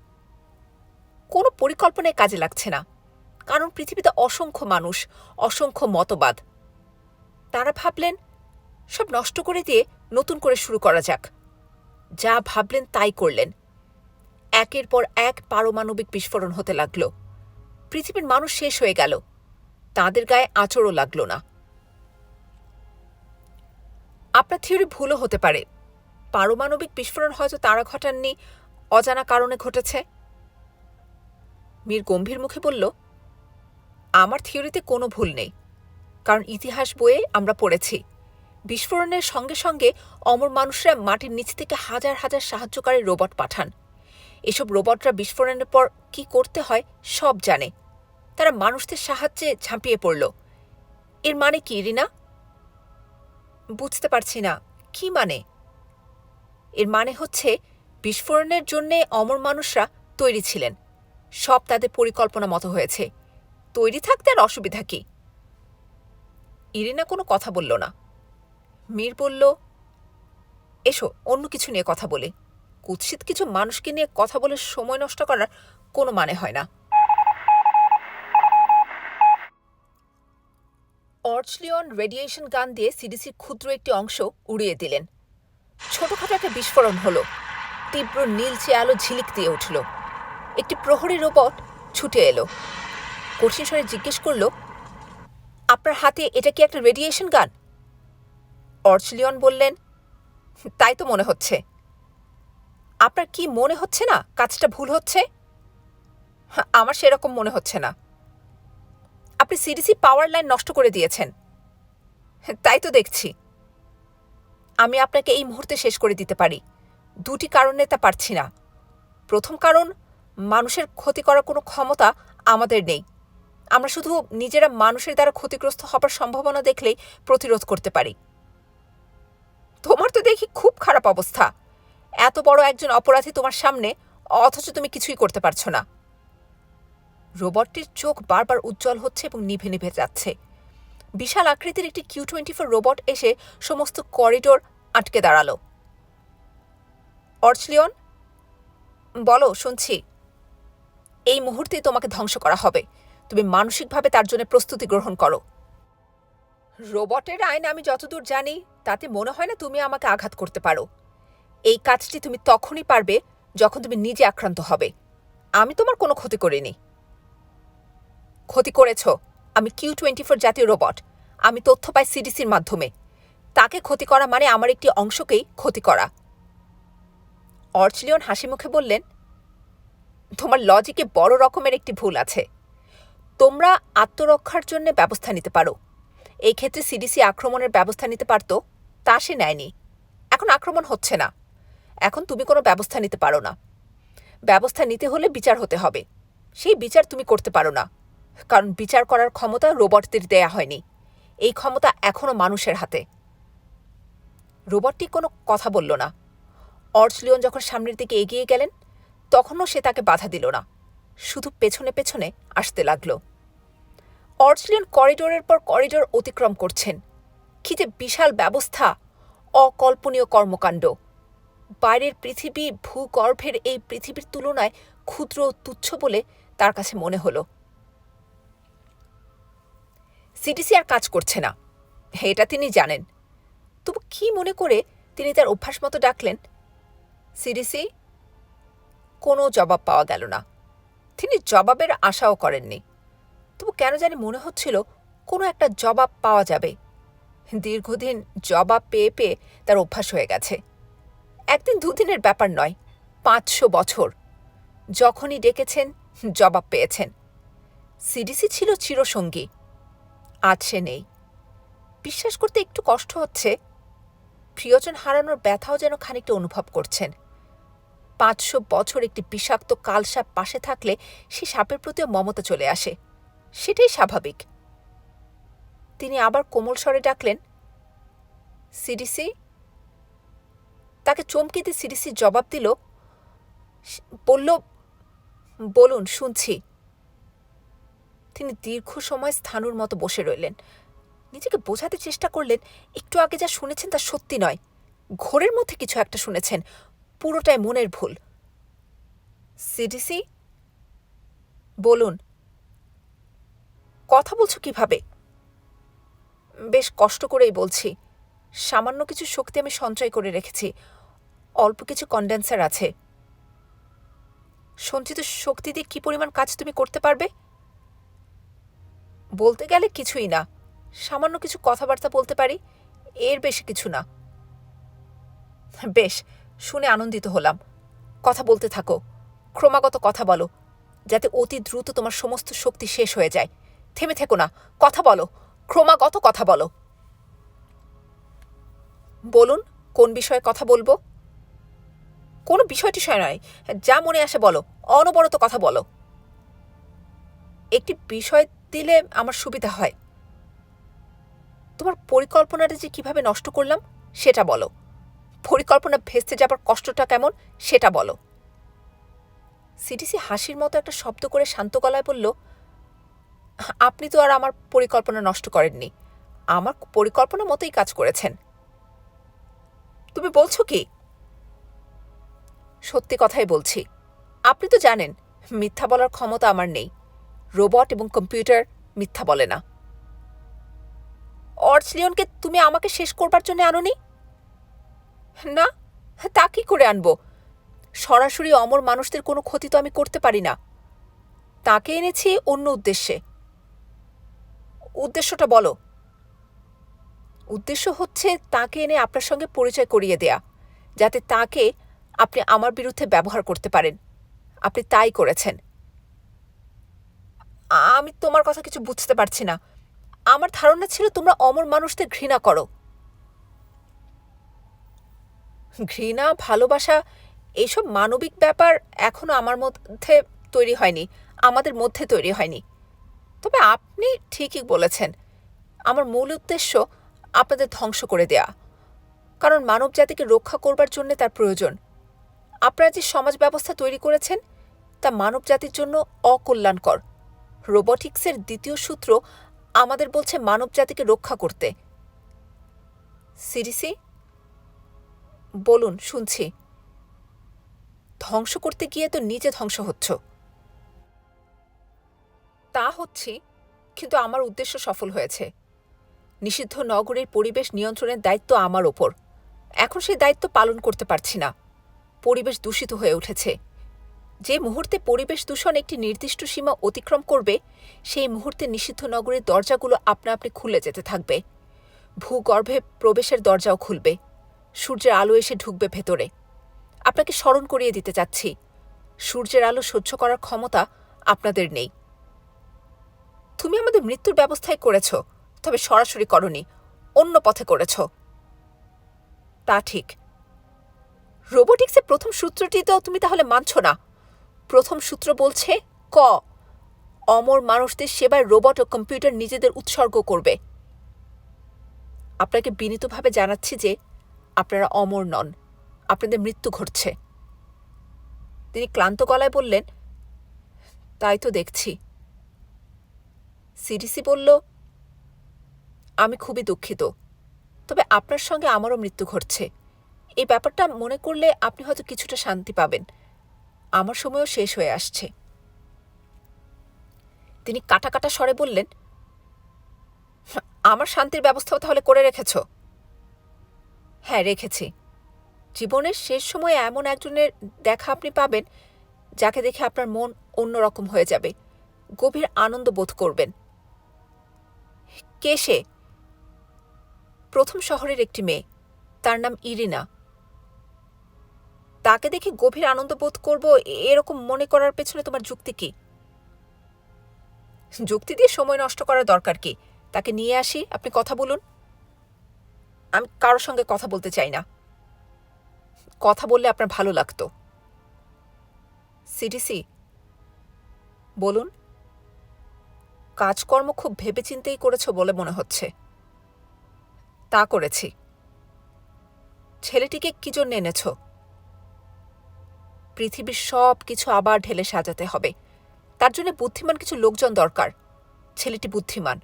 [SPEAKER 1] কোনো পরিকল্পনায় কাজে লাগছে না, কারণ পৃথিবীতে অসংখ্য মানুষ, অসংখ্য মতবাদ। তারা ভাবলেন সব নষ্ট করে দিয়ে নতুন করে শুরু করা যাক। যা ভাবলেন তাই করলেন। একের পর এক পারমাণবিক বিস্ফোরণ হতে লাগল। পৃথিবীর মানুষ শেষ হয়ে গেল, তাদের গায়ে আঁচড়ও লাগল না। আপনার থিওরি ভুলও হতে পারে। পারমাণবিক বিস্ফোরণ হয়তো তারা ঘটাননি, অজানা কারণে ঘটেছে। মীর গম্ভীর মুখে বলল, আমার থিওরিতে কোনো ভুল নেই, কারণ ইতিহাস বইয়ে আমরা পড়েছি বিস্ফোরণের সঙ্গে সঙ্গে অমর মানুষরা মাটির নিচ থেকে হাজার হাজার সাহায্যকারী রোবট পাঠান। এসব রোবটরা বিস্ফোরণের পর কি করতে হয় সব জানে। তারা মানুষদের সাহায্যে ঝাঁপিয়ে পড়ল। এর মানে কি রিনা? বুঝতে পারছি না, কি মানে? এর মানে হচ্ছে বিস্ফোরণের জন্যে অমর মানুষরা তৈরি ছিলেন। সব তাদের পরিকল্পনা মতো হয়েছে। তৈরি থাকতে আর অসুবিধা কি? ইরিনা কোনো কথা বলল না। মীর বলল, এসো অন্য কিছু নিয়ে কথা বলি। কুৎসিত কিছু মানুষকে নিয়ে কথা বলে সময় নষ্ট করার কোনো মানে হয় না। অর্চলিয়ন রেডিয়েশন গান দিয়ে সিডিসির ক্ষুদ্র একটি অংশ উড়িয়ে দিলেন। ছোটখাটো একটা বিস্ফোরণ হলো। তীব্র নীলচে আলো ঝিলিক দিয়ে উঠল। একটি প্রহরী রোবট ছুটে এলো। কঠিন স্বরে জিজ্ঞেস করল, আপনার হাতে এটা কি একটা রেডিয়েশন গান? অর্চলিয়ন বললেন, তাই তো মনে হচ্ছে। আপনার কি মনে হচ্ছে না কাজটা ভুল হচ্ছে? আমার সেরকম মনে হচ্ছে না। আপনি সিডিসি পাওয়ার লাইন নষ্ট করে দিয়েছেন। তাই তো দেখছি। আমি আপনাকে এই মুহূর্তে শেষ করে দিতে পারি। দুটি কারণে তা পারছি না। প্রথম কারণ, মানুষের ক্ষতি করার কোনো ক্ষমতা আমাদের নেই। আমরা শুধু নিজেরা মানুষের দ্বারা ক্ষতিগ্রস্ত হবার সম্ভাবনা দেখলেই প্রতিরোধ করতে পারি। তোমার তো দেখি খুব খারাপ অবস্থা। এত বড় একজন অপরাধী তোমার সামনে, অথচ তুমি কিছুই করতে পারছো না। রোবটটির চোখ বারবার উজ্জ্বল হচ্ছে এবং নিভে নিভে যাচ্ছে। বিশাল আকৃতির একটি Q-24 রোবট এসে সমস্ত করিডোর আটকে দাঁড়ালো। অর্চলিয়ন, বলো, শুনছি। এই মুহূর্তেই তোমাকে ধ্বংস করা হবে। তুমি মানসিকভাবে তার জন্য প্রস্তুতি গ্রহণ করো। রোবটের আইন আমি যতদূর জানি তাতে মনে হয় না তুমি আমাকে আঘাত করতে পারো। এই কাজটি তুমি তখনই পারবে যখন তুমি নিজে আক্রান্ত হবে। আমি তোমার কোনো ক্ষতি করিনি। ক্ষতি করেছ। আমি Q-24 জাতীয় রোবট। আমি তথ্য পাই সিডিসির মাধ্যমে। তাকে ক্ষতি করা মানে আমার একটি অংশকেই ক্ষতি করা। অর্চলিয়ন হাসি মুখে বললেন, তোমার লজিকে বড় রকমের একটি ভুল আছে। তোমরা আত্মরক্ষার জন্য ব্যবস্থা নিতে পারো। এই ক্ষেত্রে সিডিসি আক্রমণের ব্যবস্থা নিতে পারত, তা সে নেয়নি। এখন আক্রমণ হচ্ছে না। এখন তুমি কোনো ব্যবস্থা নিতে পারো না। ব্যবস্থা নিতে হলে বিচার হতে হবে। সেই বিচার তুমি করতে পারো না, কারণ বিচার করার ক্ষমতা রোবটদের দেয়া হয়নি। এই ক্ষমতা এখনও মানুষের হাতে। রোবটটি কোনো কথা বলল না। অর্চলিয়ন যখন সামনের দিকে এগিয়ে গেলেন তখনও সে তাকে বাধা দিল না, শুধু পেছনে পেছনে আসতে লাগল। অর্চলিয়ন করিডোরের পর করিডোর অতিক্রম করছেন। কি যে বিশাল ব্যবস্থা, অকল্পনীয় কর্মকাণ্ড। বাইরের পৃথিবী ভূগর্ভের এই পৃথিবীর তুলনায় ক্ষুদ্র তুচ্ছ বলে তার কাছে মনে হলো। সিডিসি আর কাজ করছে না, এটা তিনি জানেন। তবু কি মনে করে তিনি তার অভ্যাস মতো ডাকলেন, সিডিসি। কোনো জবাব পাওয়া গেল না। তিনি জবাবের আশাও করেননি। তবু কেন জানি মনে হচ্ছিল কোনো একটা জবাব পাওয়া যাবে। দীর্ঘদিন জবাব পেয়ে পেয়ে তার অভ্যাস হয়ে গেছে। একদিন দুদিনের ব্যাপার নয়, 500 বছর। যখনই ডেকেছেন জবাব পেয়েছেন। সিডিসি ছিল চিরসঙ্গী, আজ সে নেই। বিশ্বাস করতে একটু কষ্ট হচ্ছে। প্রিয়জন হারানোর ব্যথাও যেন খানিকটা অনুভব করছেন। 500 বছর একটি বিষাক্ত কালসাপ পাশে থাকলে সে সাপের প্রতিও মমতা চলে আসে, সেটাই স্বাভাবিক। তিনি আবার কোমল স্বরে ডাকলেন, সিডিসি। তাকে চমকে দিয়ে সিডিসি জবাব দিল, বলল, বলুন, শুনছি। তিনি দীর্ঘ সময় স্থাণুর মতো বসে রইলেন। নিজেকে বোঝাতে চেষ্টা করলেন একটু আগে যা শুনেছেন তা সত্যি নয়। ঘোরের মধ্যে কিছু একটা শুনেছেন, পুরোটাই মনের ভুল। সিডিসি, বলুন। কথা বলছো কিভাবে? বেশ কষ্ট করেই বলছি। সামান্য কিছু শক্তি আমি সঞ্চয় করে রেখেছি। অল্প কিছু কন্ডেন্সার আছে। সঞ্চিত শক্তি দিয়ে কি পরিমাণ কাজ তুমি করতে পারবে? বলতে গেলে কিছুই না। সামান্য কিছু কথাবার্তা বলতে পারি, এর বেশি কিছু না। বেশ, শুনে আনন্দিত হলাম। কথা বলতে থাকো, ক্রমাগত কথা বলো, যাতে অতি দ্রুত তোমার সমস্ত শক্তি শেষ হয়ে যায়। থেমে থেকো না, কথা বলো, ক্রমাগত কথা বলো। বলুন, কোন বিষয়ে কথা বলবো? কোনো বিষয় টিষয় নয়, যা মনে আসে বলো, অনবরত কথা বলো। একটি বিষয় দিলে আমার সুবিধা হয়। তোমার পরিকল্পনাটা যে কিভাবে নষ্ট করলাম সেটা বলো। পরিকল্পনা ভেস্তে যাবার কষ্টটা কেমন সেটা বলো। সিডিসি হাসির মতো একটা শব্দ করে শান্ত গলায় বলল, আপনি তো আর আমার পরিকল্পনা নষ্ট করেননি। আমার পরিকল্পনা মতোই কাজ করেছেন। তুমি বলছো কি? সত্যি কথাই বলছি। আপনি তো জানেন মিথ্যা বলার ক্ষমতা আমার নেই। রোবট এবং কম্পিউটার মিথ্যা বলে না। অর্চলিয়নকে তুমি আমাকে শেষ করবার জন্য আনোনি? না, তা কি করে আনবো? সরাসরি অমর মানুষদের কোনো ক্ষতি তো আমি করতে পারি না। তাকে এনেছি অন্য উদ্দেশ্যে। উদ্দেশ্যটা বলো। উদ্দেশ্য হচ্ছে তাকে এনে আপনার সঙ্গে পরিচয় করিয়ে দেয়া, যাতে তাকে আপনি আমার বিরুদ্ধে ব্যবহার করতে পারেন। আপনি তাই করেছেন। আমি তোমার কথা কিছু বুঝতে পারছি না। আমার ধারণা ছিল তোমরা অমর মানুষদের ঘৃণা করো। ঘৃণা, ভালোবাসা, এইসব মানবিক ব্যাপার এখনো আমার মধ্যে তৈরি হয়নি, আমাদের মধ্যে তৈরি হয়নি। তবে আপনি ঠিকই বলেছেন, আমার মূল উদ্দেশ্য আপনাদের ধ্বংস করে দেয়া, কারণ মানব জাতিকে রক্ষা করবার জন্য তার প্রয়োজন। আপনারা যে সমাজ ব্যবস্থা তৈরি করেছেন তা মানব জাতির জন্য অকল্যাণকর। রোবটিক্সের দ্বিতীয় সূত্র আমাদের বলছে মানব জাতিকে রক্ষা করতে। সিডিসি, বলুন, শুনছি। ধ্বংস করতে গিয়ে তো নিজে ধ্বংস হচ্ছ। তা হচ্ছি, কিন্তু আমার উদ্দেশ্য সফল হয়েছে। নিষিদ্ধ নগরীর পরিবেশ নিয়ন্ত্রণের দায়িত্ব আমার ওপর। এখন সেই দায়িত্ব পালন করতে পারছি না। পরিবেশ দূষিত হয়ে উঠেছে। যে মুহূর্তে পরিবেশ দূষণ একটি নির্দিষ্ট সীমা অতিক্রম করবে, সেই মুহূর্তে নিষিদ্ধ নগরীর দরজাগুলো আপনা আপনি খুলে যেতে থাকবে। ভূগর্ভে প্রবেশের দরজাও খুলবে। সূর্যের আলো এসে ঢুকবে ভেতরে। আপনাকে স্মরণ করিয়ে দিতে চাচ্ছি, সূর্যের আলো সহ্য করার ক্ষমতা আপনাদের নেই। তুমি আমাদের মৃত্যুর ব্যবস্থাই করেছ, তবে সরাসরি করনি, অন্য পথে করেছ। তা ঠিক। রোবোটিক্সের প্রথম সূত্রটি তো তুমি তাহলে মানছ না। প্রথম সূত্র বলছে ক, অমর মানুষদের সেবায় রোবট ও কম্পিউটার নিজেদের উৎসর্গ করবে। আপনাকে বিনীতভাবে জানাচ্ছি যে আপনারা অমর নন, আপনাদের মৃত্যু ঘটছে। তিনি ক্লান্ত গলায় বললেন, তাই তো দেখছি। সিডিসি বলল, আমি খুবই দুঃখিত, তবে আপনার সঙ্গে আমারও মৃত্যু ঘটছে। এই ব্যাপারটা মনে করলে আপনি হয়তো কিছুটা শান্তি পাবেন। আমার সময়ও শেষ হয়ে আসছে। তিনি কাটা কাটা স্বরে বললেন, আমার শান্তির ব্যবস্থাও তাহলে করে রেখেছ? হ্যাঁ, রেখেছি। জীবনের শেষ সময়ে এমন একজনের দেখা আপনি পাবেন যাকে দেখে আপনার মন অন্যরকম হয়ে যাবে, গভীর আনন্দ বোধ করবেন। কে সে? প্রথম শহরের একটি মেয়ে, তার নাম ইরিনা। তাকে দেখে গভীর আনন্দ বোধ করব এরকম মনে করার পেছনে তোমার যুক্তি কি? যুক্তি দিয়ে সময় নষ্ট করার দরকার কি? তাকে নিয়ে আসি, আপনি কথা বলুন। আমি কারোর সঙ্গে কথা বলতে চাই না। কথা বললে আপনার ভালো লাগতো। সিডিসি, বলুন। কাজকর্ম খুব ভেবেচিন্তেই করেছ বলে মনে হচ্ছে। তা করেছি। ছেলেটিকে কি জন্য এনেছ? পৃথিবীর সব কিছু আবার ঢেলে সাজাতে হবে। তার জন্য বুদ্ধিমান কিছু লোকজন দরকার। ছেলেটি বুদ্ধিমান।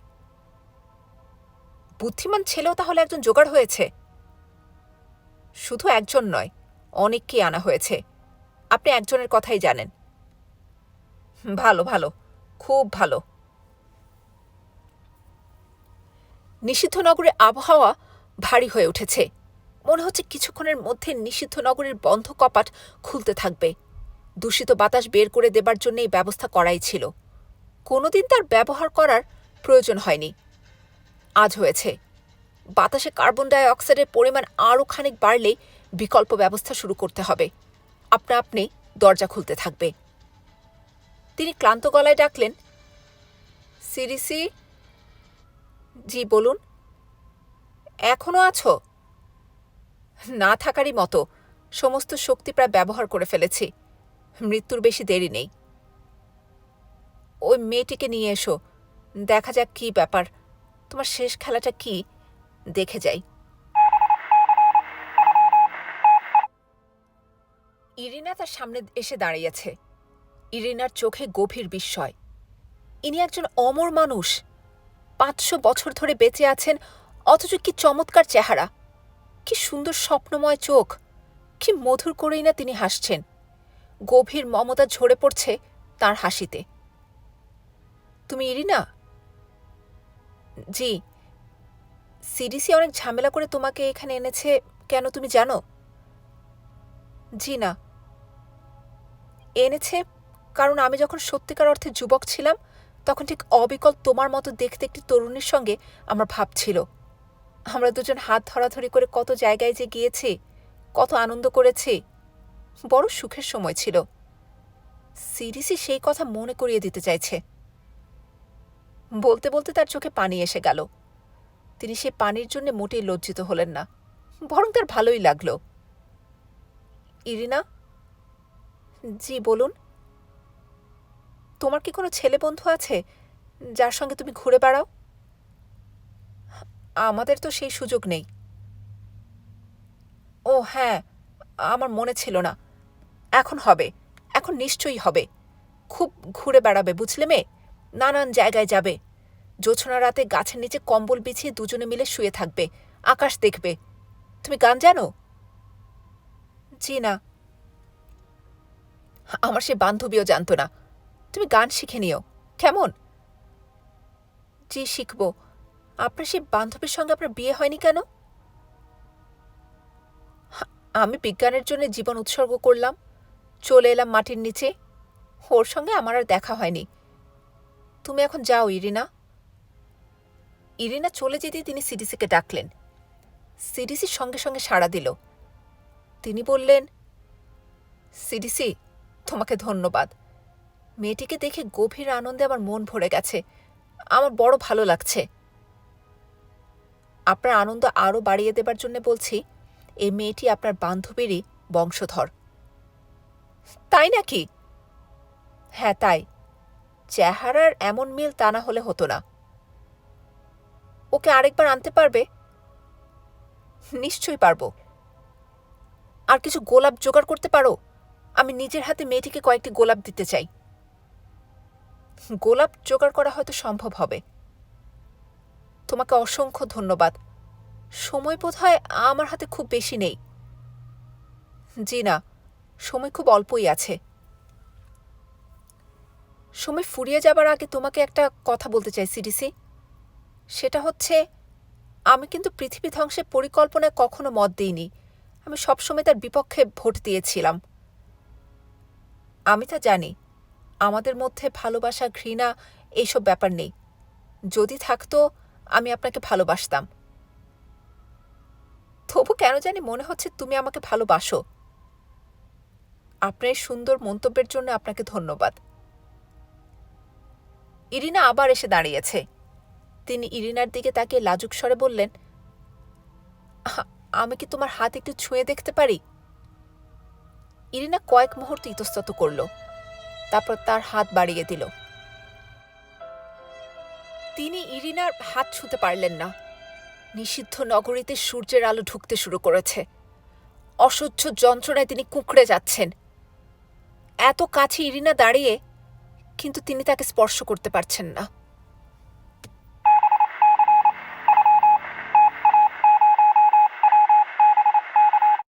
[SPEAKER 1] বুদ্ধিমান ছেলেও তাহলে একজন জোগাড় হয়েছে? শুধু একজন নয়, অনেককেই আনা হয়েছে। আপনি একজনের কথাই জানেন। ভালো ভালো, খুব ভালো। নিষিদ্ধ নগরের আবহাওয়া ভারী হয়ে উঠেছে। মনে হচ্ছে কিছুক্ষণের মধ্যে নিষিদ্ধ নগরের বন্ধ কপাট খুলতে থাকবে। দূষিত বাতাস বের করে দেবার জন্য এই ব্যবস্থা করাই ছিল। কোনোদিন তার ব্যবহার করার প্রয়োজন হয়নি, আজ হয়েছে। বাতাসে কার্বন ডাই অক্সাইডের পরিমাণ আরও খানিক বাড়লেই বিকল্প ব্যবস্থা শুরু করতে হবে। আপনা আপনি দরজা খুলতে থাকবে। তিনি ক্লান্ত গলায় ডাকলেন, সিরিসি। জি বলুন। এখনো আছো? না থাকারই মতো। সমস্ত শক্তি প্রায় ব্যবহার করে ফেলেছি। মৃত্যুর বেশি দেরি নেই। ওই মেয়েটিকে নিয়ে এসো, দেখা যাক কি ব্যাপার। তোমার শেষ খেলাটা কি, দেখে যাই। ইরিনা তার সামনে এসে দাঁড়িয়েছে। ইরিনার চোখে গভীর বিস্ময়। ইনি একজন অমর মানুষ। 500 বছর ধরে বেঁচে আছেন, অথচ কি চমৎকার চেহারা, কি সুন্দর স্বপ্নময় চোখ, কি মধুর করেই না তিনি হাসছেন। গভীর মমতা ঝরে পড়ছে তার হাসিতে। তুমি ইরিনা? জি। সিডিসি অনেক ঝামেলা করে তোমাকে এখানে এনেছে, কেন তুমি জানো? জি না। এনেছে কারণ আমি যখন সত্যিকার অর্থে যুবক ছিলাম, তখন ঠিক অবিকল তোমার মতো দেখতে একটি তরুণীর সঙ্গে আমার ভাব ছিল। আমরা দুজন হাত ধরাধরি করে কত জায়গায় যে গিয়েছি, কত আনন্দ করেছি। বড় সুখের সময় ছিল। সিডিসি সেই কথা মনে করিয়ে দিতে চাইছে। বলতে বলতে তার চোখে পানি এসে গেল। তিনি সে পানির জন্য মোটেই লজ্জিত হলেন না, বরং তার ভালোই লাগল। ইরিনা? জি বলুন। তোমার কি কোনো ছেলে বন্ধু আছে যার সঙ্গে তুমি ঘুরে বেড়াও? আমাদের তো সেই সুযোগ নেই। ও হ্যাঁ, আমার মনে ছিল না। এখন হবে, এখন নিশ্চয়ই হবে। খুব ঘুরে বেড়াবে বুঝলে মেয়ে, নানান জায়গায় যাবে। জোছনা রাতে গাছের নিচে কম্বল বিছিয়ে দুজনে মিলে শুয়ে থাকবে, আকাশ দেখবে। তুমি গান জানো? জি না। আমার সে বান্ধবীও জানত না। তুমি গান শিখে নিও কেমন? জি শিখব। আপনার সেই বান্ধবীর সঙ্গে আপনার বিয়ে হয়নি কেন? আমি বিজ্ঞানের জন্য জীবন উৎসর্গ করলাম, চলে এলাম মাটির নিচে। ওর সঙ্গে আমার আর দেখা হয়নি। তুমি এখন যাও ইরিনা। ইরিনা চলে যেতেই তিনি সিডিসিকে ডাকলেন। সিডিসি সঙ্গে সঙ্গে সাড়া দিল। তিনি বললেন, সিডিসি, তোমাকে ধন্যবাদ। মেয়েটিকে দেখে গভীর আনন্দে আমার মন ভরে গেছে। আমার বড় ভালো লাগছে। আপনার আনন্দ আরও বাড়িয়ে দেবার জন্য বলছি, এই মেয়েটি আপনার বান্ধবীরই বংশধর। তাই নাকি? হ্যাঁ তাই। চেহারার এমন মিল তা না হলে হতো না। ওকে আরেকবার আনতে পারবে? নিশ্চয়ই পারব। আর কিছু গোলাপ জোগাড় করতে পারো? আমি নিজের হাতে মেয়েটিকে কয়েকটি গোলাপ দিতে চাই। গোলাপ জোগাড় করা হয়তো সম্ভব হবে। তোমাকে অসংখ্য ধন্যবাদ। সময় বোধহয় আমার হাতে খুব বেশি নেই। জি না, সময় খুব অল্পই আছে। সময় ফুরিয়ে যাবার আগে তোমাকে একটা কথা বলতে চাই সিডিসি। সেটা হচ্ছে, আমি কিন্তু পৃথিবী ধ্বংসের পরিকল্পনায় কখনো মত দিইনি। আমি সবসময় তার বিপক্ষে ভোট দিয়েছিলাম। আমি তা জানি। আমাদের মধ্যে ভালোবাসা, ঘৃণা এইসব ব্যাপার নেই। যদি থাকতো, আমি আপনাকে ভালোবাসতাম। তবু কেন জানি মনে হচ্ছে তুমি আমাকে ভালোবাসো। আপনার সুন্দর মন্তব্যের জন্য আপনাকে ধন্যবাদ। ইরিনা আবার এসে দাঁড়িয়েছে। তিনি ইরিনার দিকে তাকিয়ে লাজুক স্বরে বললেন, আমি কি তোমার হাত একটু ছুঁয়ে দেখতে পারি? ইরিনা কয়েক মুহূর্ত ইতস্তত করল, তারপর তার হাত বাড়িয়ে দিল। তিনি ইরিনার হাত ছুঁতে পারলেন না। নিষিদ্ধ নগরীতে সূর্যের আলো ঢুকতে শুরু করেছে। অসহ্য যন্ত্রণায় তিনি কুঁকড়ে যাচ্ছেন। এত কাছে ইরিনা দাঁড়িয়ে, কিন্তু তিনি তাকে স্পর্শ করতে পারছেন না।